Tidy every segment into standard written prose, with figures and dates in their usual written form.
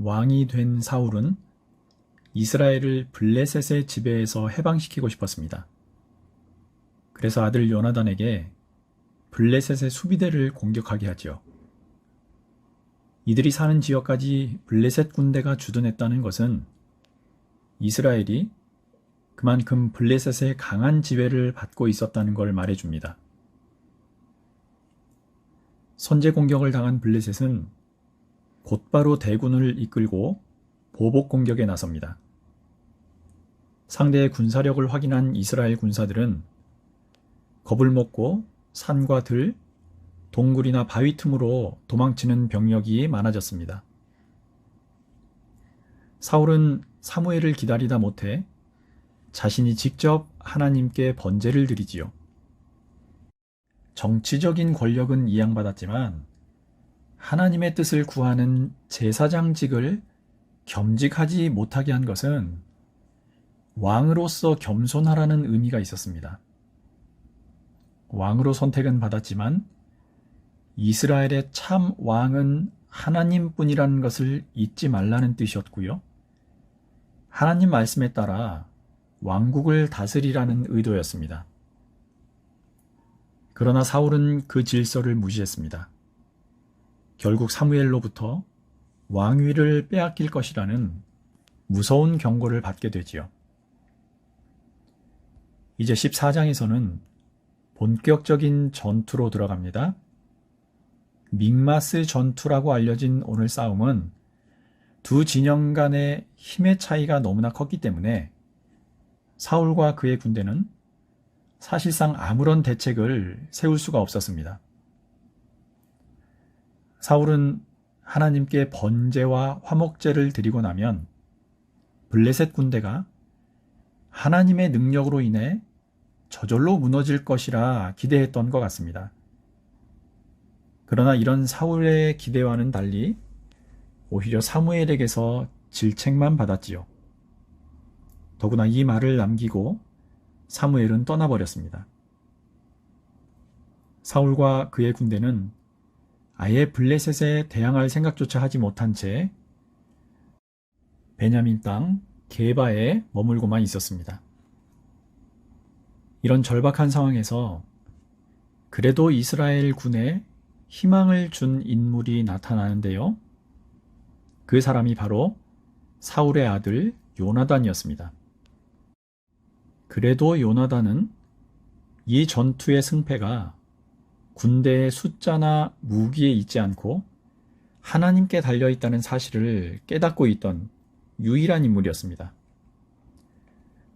왕이 된 사울은 이스라엘을 블레셋의 지배에서 해방시키고 싶었습니다. 그래서 아들 요나단에게 블레셋의 수비대를 공격하게 하지요. 이들이 사는 지역까지 블레셋 군대가 주둔했다는 것은 이스라엘이 그만큼 블레셋의 강한 지배를 받고 있었다는 걸 말해줍니다. 선제 공격을 당한 블레셋은 곧바로 대군을 이끌고 보복 공격에 나섭니다. 상대의 군사력을 확인한 이스라엘 군사들은 겁을 먹고 산과 들, 동굴이나 바위 틈으로 도망치는 병력이 많아졌습니다. 사울은 사무엘을 기다리다 못해 자신이 직접 하나님께 번제를 드리지요. 정치적인 권력은 이양받았지만 하나님의 뜻을 구하는 제사장직을 겸직하지 못하게 한 것은 왕으로서 겸손하라는 의미가 있었습니다. 왕으로 선택은 받았지만 이스라엘의 참 왕은 하나님뿐이라는 것을 잊지 말라는 뜻이었고요. 하나님 말씀에 따라 왕국을 다스리라는 의도였습니다. 그러나 사울은 그 질서를 무시했습니다. 결국 사무엘로부터 왕위를 빼앗길 것이라는 무서운 경고를 받게 되지요. 이제 14장에서는 본격적인 전투로 들어갑니다. 믹마스 전투라고 알려진 오늘 싸움은 두 진영 간의 힘의 차이가 너무나 컸기 때문에 사울과 그의 군대는 사실상 아무런 대책을 세울 수가 없었습니다. 사울은 하나님께 번제와 화목제를 드리고 나면 블레셋 군대가 하나님의 능력으로 인해 저절로 무너질 것이라 기대했던 것 같습니다. 그러나 이런 사울의 기대와는 달리 오히려 사무엘에게서 질책만 받았지요. 더구나 이 말을 남기고 사무엘은 떠나버렸습니다. 사울과 그의 군대는 아예 블레셋에 대항할 생각조차 하지 못한 채 베냐민 땅 게바에 머물고만 있었습니다. 이런 절박한 상황에서 그래도 이스라엘 군에 희망을 준 인물이 나타나는데요. 그 사람이 바로 사울의 아들 요나단이었습니다. 그래도 요나단은 이 전투의 승패가 군대의 숫자나 무기에 있지 않고 하나님께 달려있다는 사실을 깨닫고 있던 유일한 인물이었습니다.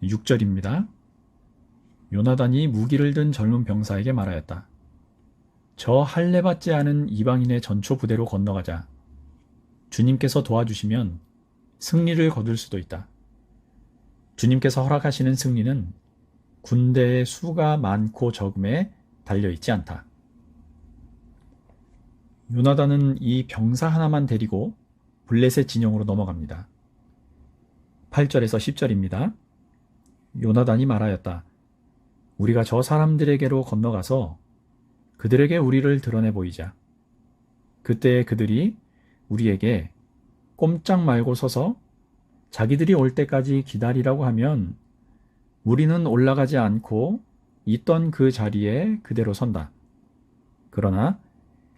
6절입니다. 요나단이 무기를 든 젊은 병사에게 말하였다. 저 할례받지 않은 이방인의 전초 부대로 건너가자. 주님께서 도와주시면 승리를 거둘 수도 있다. 주님께서 허락하시는 승리는 군대의 수가 많고 적음에 달려있지 않다. 요나단은 이 병사 하나만 데리고 블레셋 진영으로 넘어갑니다. 8절에서 10절입니다. 요나단이 말하였다. 우리가 저 사람들에게로 건너가서 그들에게 우리를 드러내 보이자. 그때 그들이 우리에게 꼼짝 말고 서서 자기들이 올 때까지 기다리라고 하면 우리는 올라가지 않고 있던 그 자리에 그대로 선다. 그러나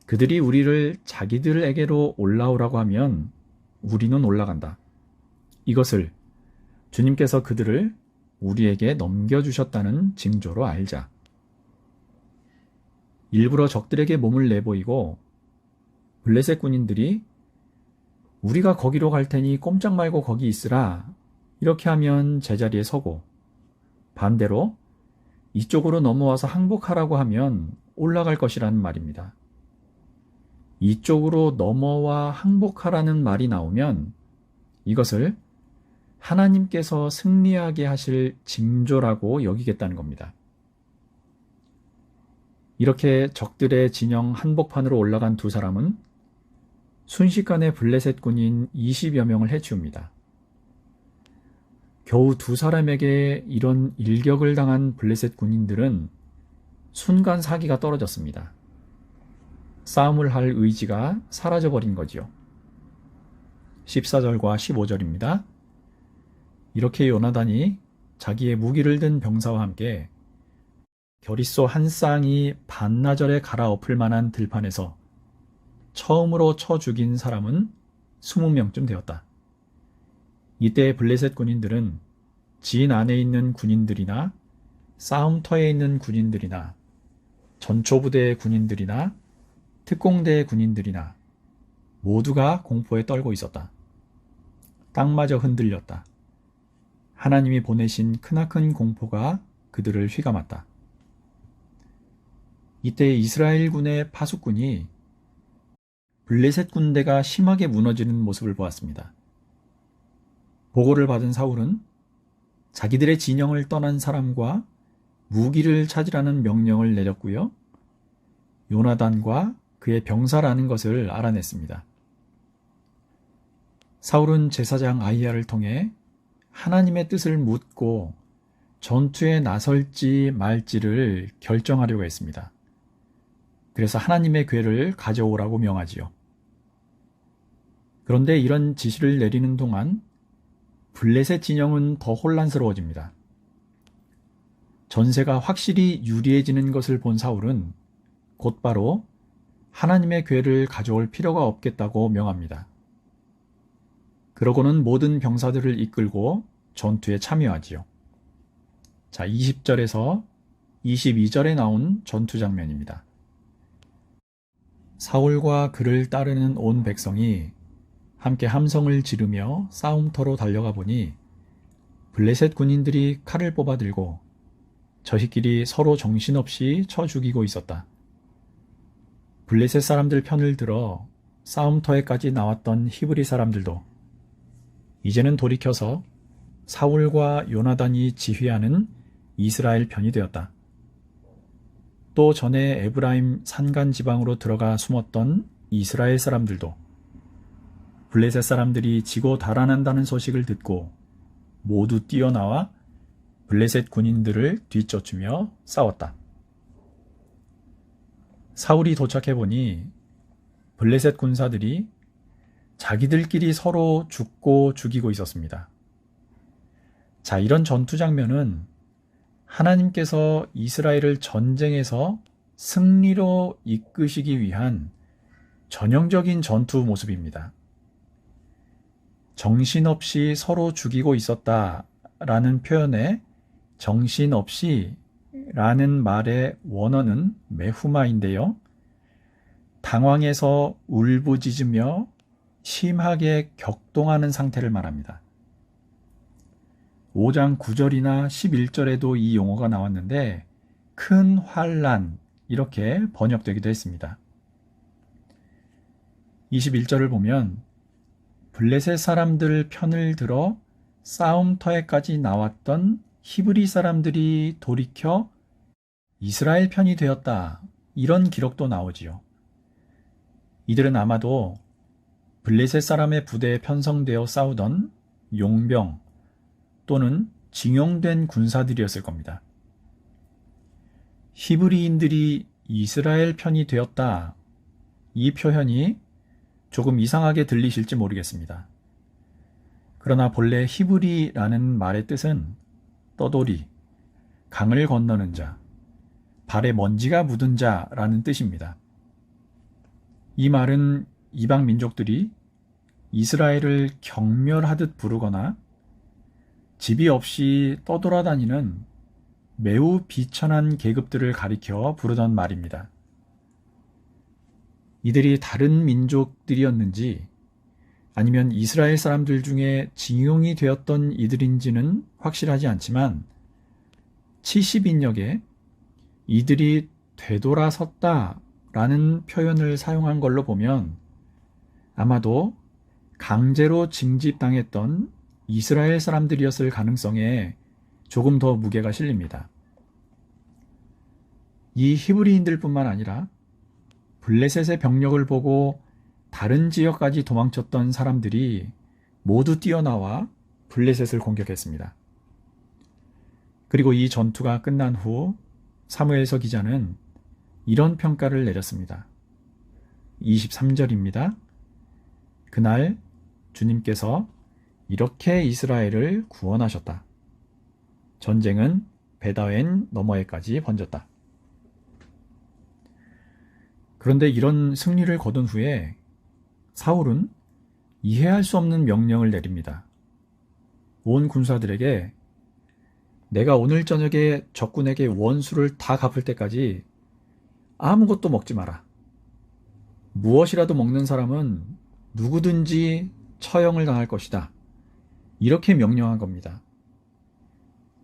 그들이 우리를 자기들에게로 올라오라고 하면 우리는 올라간다. 이것을 주님께서 그들을 우리에게 넘겨주셨다는 징조로 알자. 일부러 적들에게 몸을 내보이고 블레셋 군인들이 우리가 거기로 갈 테니 꼼짝 말고 거기 있으라 이렇게 하면 제자리에 서고 반대로 이쪽으로 넘어와서 항복하라고 하면 올라갈 것이라는 말입니다. 이쪽으로 넘어와 항복하라는 말이 나오면 이것을 하나님께서 승리하게 하실 징조라고 여기겠다는 겁니다. 이렇게 적들의 진영 한복판으로 올라간 두 사람은 순식간에 블레셋 군인 20여 명을 해치웁니다. 겨우 두 사람에게 이런 일격을 당한 블레셋 군인들은 순간 사기가 떨어졌습니다. 싸움을 할 의지가 사라져버린 거지요. 14절과 15절입니다. 이렇게 요나단이 자기의 무기를 든 병사와 함께 겨릿소 한 쌍이 반나절에 갈아엎을 만한 들판에서 처음으로 쳐 죽인 사람은 20명쯤 되었다. 이때 블레셋 군인들은 진 안에 있는 군인들이나 싸움터에 있는 군인들이나 전초부대의 군인들이나 특공대의 군인들이나 모두가 공포에 떨고 있었다. 땅마저 흔들렸다. 하나님이 보내신 크나큰 공포가 그들을 휘감았다. 이때 이스라엘 군의 파수꾼이 블레셋 군대가 심하게 무너지는 모습을 보았습니다. 보고를 받은 사울은 자기들의 진영을 떠난 사람과 무기를 찾으라는 명령을 내렸고요. 요나단과 그의 병사라는 것을 알아냈습니다. 사울은 제사장 아히야를 통해 하나님의 뜻을 묻고 전투에 나설지 말지를 결정하려고 했습니다. 그래서 하나님의 궤를 가져오라고 명하지요. 그런데 이런 지시를 내리는 동안 블레셋 진영은 더 혼란스러워집니다. 전세가 확실히 유리해지는 것을 본 사울은 곧바로 하나님의 궤를 가져올 필요가 없겠다고 명합니다. 그러고는 모든 병사들을 이끌고 전투에 참여하지요. 자, 20절에서 22절에 나온 전투 장면입니다. 사울과 그를 따르는 온 백성이 함께 함성을 지르며 싸움터로 달려가 보니 블레셋 군인들이 칼을 뽑아 들고 저희끼리 서로 정신없이 쳐 죽이고 있었다. 블레셋 사람들 편을 들어 싸움터에까지 나왔던 히브리 사람들도 이제는 돌이켜서 사울과 요나단이 지휘하는 이스라엘 편이 되었다. 또 전에 에브라임 산간 지방으로 들어가 숨었던 이스라엘 사람들도 블레셋 사람들이 지고 달아난다는 소식을 듣고 모두 뛰어나와 블레셋 군인들을 뒤쫓으며 싸웠다. 사울이 도착해보니 블레셋 군사들이 자기들끼리 서로 죽고 죽이고 있었습니다. 자, 이런 전투 장면은 하나님께서 이스라엘을 전쟁에서 승리로 이끄시기 위한 전형적인 전투 모습입니다. 정신없이 서로 죽이고 있었다라는 표현에 정신없이 라는 말의 원어는 메후마인데요. 당황해서 울부짖으며 심하게 격동하는 상태를 말합니다. 5장 9절이나 11절에도 이 용어가 나왔는데 큰 환난 이렇게 번역되기도 했습니다. 21절을 보면 블레셋 사람들 편을 들어 싸움터에까지 나왔던 히브리 사람들이 돌이켜 이스라엘 편이 되었다. 이런 기록도 나오지요. 이들은 아마도 블레셋 사람의 부대에 편성되어 싸우던 용병 또는 징용된 군사들이었을 겁니다. 히브리인들이 이스라엘 편이 되었다. 이 표현이 조금 이상하게 들리실지 모르겠습니다. 그러나 본래 히브리라는 말의 뜻은 떠돌이, 강을 건너는 자, 발에 먼지가 묻은 자라는 뜻입니다. 이 말은 이방 민족들이 이스라엘을 경멸하듯 부르거나 집이 없이 떠돌아다니는 매우 비천한 계급들을 가리켜 부르던 말입니다. 이들이 다른 민족들이었는지 아니면 이스라엘 사람들 중에 징용이 되었던 이들인지는 확실하지 않지만 70인역에 이들이 되돌아섰다라는 표현을 사용한 걸로 보면 아마도 강제로 징집당했던 이스라엘 사람들이었을 가능성에 조금 더 무게가 실립니다. 이 히브리인들뿐만 아니라 블레셋의 병력을 보고 다른 지역까지 도망쳤던 사람들이 모두 뛰어나와 블레셋을 공격했습니다. 그리고 이 전투가 끝난 후 사무엘서 기자는 이런 평가를 내렸습니다. 23절입니다. 그날 주님께서 이렇게 이스라엘을 구원하셨다. 전쟁은 베다웬 너머에까지 번졌다. 그런데 이런 승리를 거둔 후에 사울은 이해할 수 없는 명령을 내립니다. 온 군사들에게 내가 오늘 저녁에 적군에게 원수를 다 갚을 때까지 아무것도 먹지 마라. 무엇이라도 먹는 사람은 누구든지 처형을 당할 것이다. 이렇게 명령한 겁니다.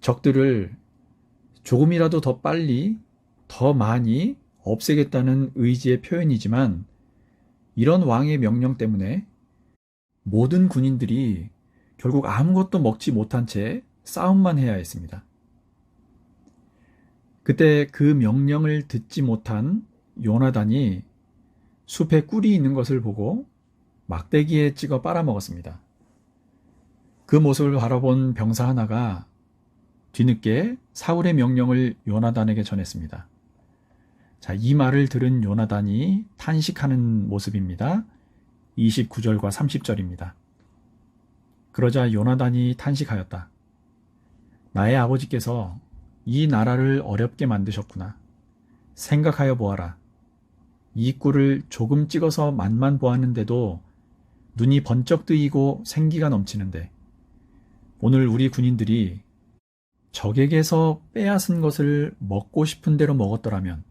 적들을 조금이라도 더 빨리, 더 많이 없애겠다는 의지의 표현이지만 이런 왕의 명령 때문에 모든 군인들이 결국 아무것도 먹지 못한 채 싸움만 해야 했습니다. 그때 그 명령을 듣지 못한 요나단이 숲에 꿀이 있는 것을 보고 막대기에 찍어 빨아먹었습니다. 그 모습을 바라본 병사 하나가 뒤늦게 사울의 명령을 요나단에게 전했습니다. 자, 이 말을 들은 요나단이 탄식하는 모습입니다. 29절과 30절입니다. 그러자 요나단이 탄식하였다. 나의 아버지께서 이 나라를 어렵게 만드셨구나. 생각하여 보아라. 이 꿀을 조금 찍어서 맛만 보았는데도 눈이 번쩍 뜨이고 생기가 넘치는데 오늘 우리 군인들이 적에게서 빼앗은 것을 먹고 싶은 대로 먹었더라면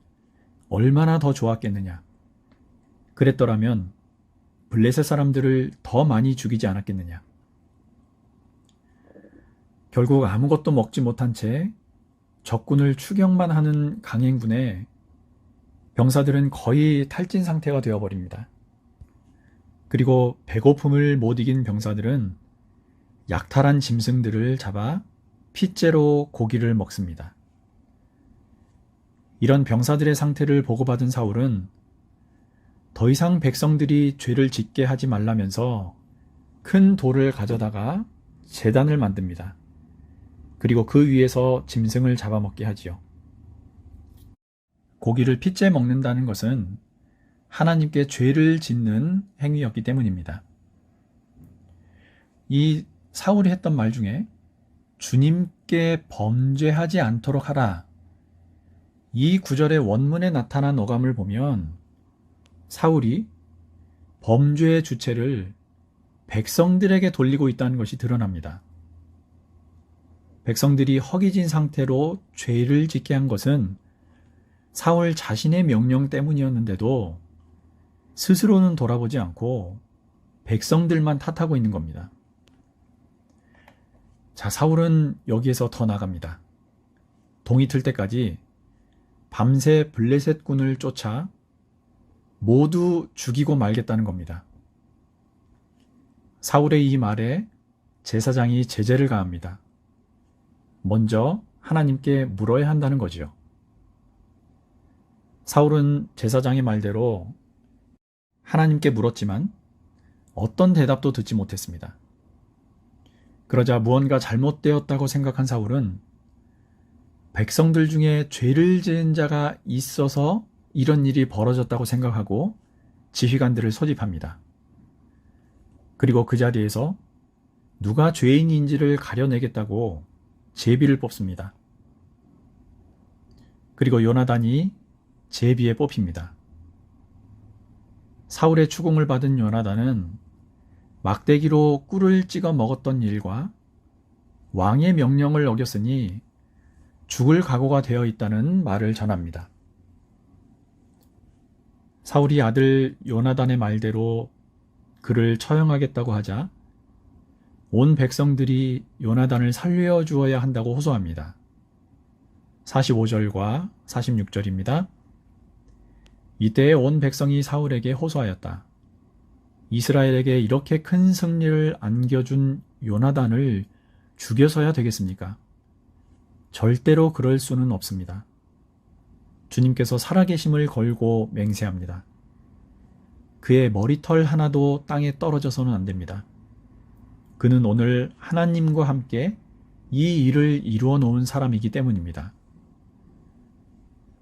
얼마나 더 좋았겠느냐. 그랬더라면 블레셋 사람들을 더 많이 죽이지 않았겠느냐. 결국 아무것도 먹지 못한 채 적군을 추격만 하는 강행군에 병사들은 거의 탈진 상태가 되어버립니다. 그리고 배고픔을 못 이긴 병사들은 약탈한 짐승들을 잡아 핏째로 고기를 먹습니다. 이런 병사들의 상태를 보고받은 사울은 더 이상 백성들이 죄를 짓게 하지 말라면서 큰 돌을 가져다가 제단을 만듭니다. 그리고 그 위에서 짐승을 잡아먹게 하지요. 고기를 핏째 먹는다는 것은 하나님께 죄를 짓는 행위였기 때문입니다. 이 사울이 했던 말 중에 주님께 범죄하지 않도록 하라. 이 구절의 원문에 나타난 어감을 보면 사울이 범죄의 주체를 백성들에게 돌리고 있다는 것이 드러납니다. 백성들이 허기진 상태로 죄를 짓게 한 것은 사울 자신의 명령 때문이었는데도 스스로는 돌아보지 않고 백성들만 탓하고 있는 겁니다. 자, 사울은 여기에서 더 나갑니다. 동이 틀 때까지 밤새 블레셋 군을 쫓아 모두 죽이고 말겠다는 겁니다. 사울의 이 말에 제사장이 제재를 가합니다. 먼저 하나님께 물어야 한다는 거지요. 사울은 제사장의 말대로 하나님께 물었지만 어떤 대답도 듣지 못했습니다. 그러자 무언가 잘못되었다고 생각한 사울은 백성들 중에 죄를 지은 자가 있어서 이런 일이 벌어졌다고 생각하고 지휘관들을 소집합니다. 그리고 그 자리에서 누가 죄인인지를 가려내겠다고 제비를 뽑습니다. 그리고 요나단이 제비에 뽑힙니다. 사울의 추궁을 받은 요나단은 막대기로 꿀을 찍어 먹었던 일과 왕의 명령을 어겼으니 죽을 각오가 되어 있다는 말을 전합니다. 사울이 아들 요나단의 말대로 그를 처형하겠다고 하자 온 백성들이 요나단을 살려주어야 한다고 호소합니다. 45절과 46절입니다. 이때에 온 백성이 사울에게 호소하였다. 이스라엘에게 이렇게 큰 승리를 안겨준 요나단을 죽여서야 되겠습니까? 절대로 그럴 수는 없습니다. 주님께서 살아계심을 걸고 맹세합니다. 그의 머리털 하나도 땅에 떨어져서는 안 됩니다. 그는 오늘 하나님과 함께 이 일을 이루어 놓은 사람이기 때문입니다.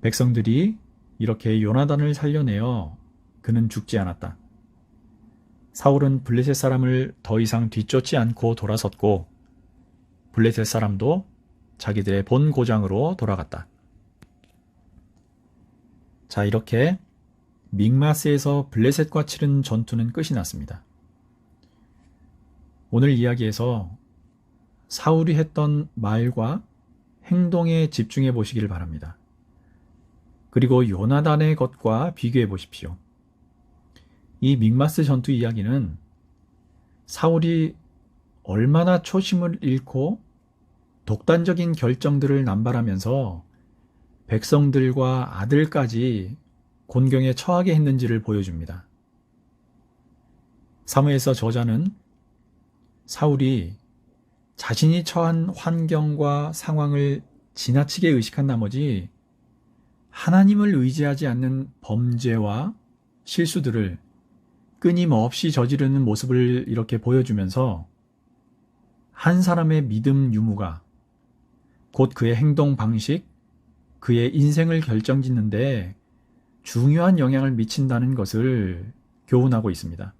백성들이 이렇게 요나단을 살려내어 그는 죽지 않았다. 사울은 블레셋 사람을 더 이상 뒤쫓지 않고 돌아섰고 블레셋 사람도 자기들의 본 고장으로 돌아갔다. 자, 이렇게 믹마스에서 블레셋과 치른 전투는 끝이 났습니다. 오늘 이야기에서 사울이 했던 말과 행동에 집중해 보시기를 바랍니다. 그리고 요나단의 것과 비교해 보십시오. 이 믹마스 전투 이야기는 사울이 얼마나 초심을 잃고 독단적인 결정들을 남발하면서 백성들과 아들까지 곤경에 처하게 했는지를 보여줍니다. 사무엘서 저자는 사울이 자신이 처한 환경과 상황을 지나치게 의식한 나머지 하나님을 의지하지 않는 범죄와 실수들을 끊임없이 저지르는 모습을 이렇게 보여주면서 한 사람의 믿음 유무가 곧 그의 행동 방식, 그의 인생을 결정짓는데 중요한 영향을 미친다는 것을 교훈하고 있습니다.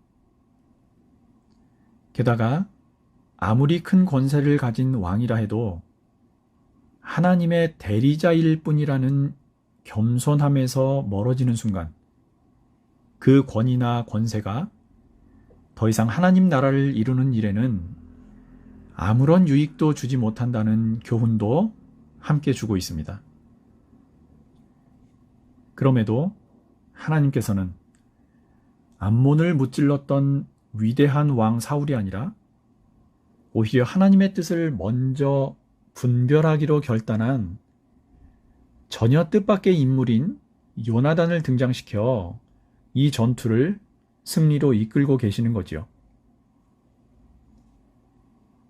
게다가 아무리 큰 권세를 가진 왕이라 해도 하나님의 대리자일 뿐이라는 겸손함에서 멀어지는 순간 그 권위나 권세가 더 이상 하나님 나라를 이루는 일에는 아무런 유익도 주지 못한다는 교훈도 함께 주고 있습니다. 그럼에도 하나님께서는 암몬을 무찔렀던 위대한 왕 사울이 아니라 오히려 하나님의 뜻을 먼저 분별하기로 결단한 전혀 뜻밖의 인물인 요나단을 등장시켜 이 전투를 승리로 이끌고 계시는 거지요.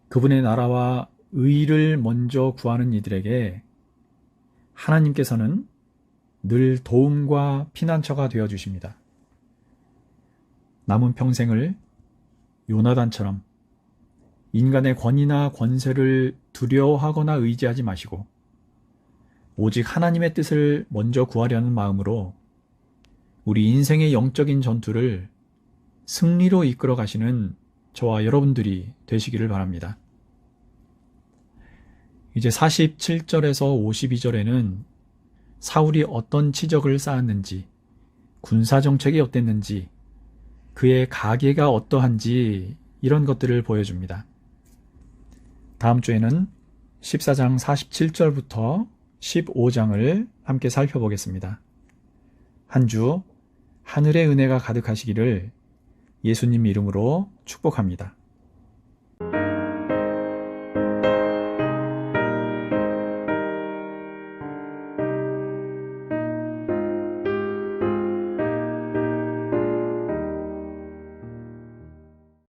그분의 나라와 의를 먼저 구하는 이들에게 하나님께서는 늘 도움과 피난처가 되어 주십니다. 남은 평생을 요나단처럼 인간의 권위나 권세를 두려워하거나 의지하지 마시고 오직 하나님의 뜻을 먼저 구하려는 마음으로 우리 인생의 영적인 전투를 승리로 이끌어 가시는 저와 여러분들이 되시기를 바랍니다. 이제 47절에서 52절에는 사울이 어떤 치적을 쌓았는지, 군사정책이 어땠는지, 그의 가계가 어떠한지 이런 것들을 보여줍니다. 다음 주에는 14장 47절부터 15장을 함께 살펴보겠습니다. 한 주 하늘의 은혜가 가득하시기를 예수님 이름으로 축복합니다.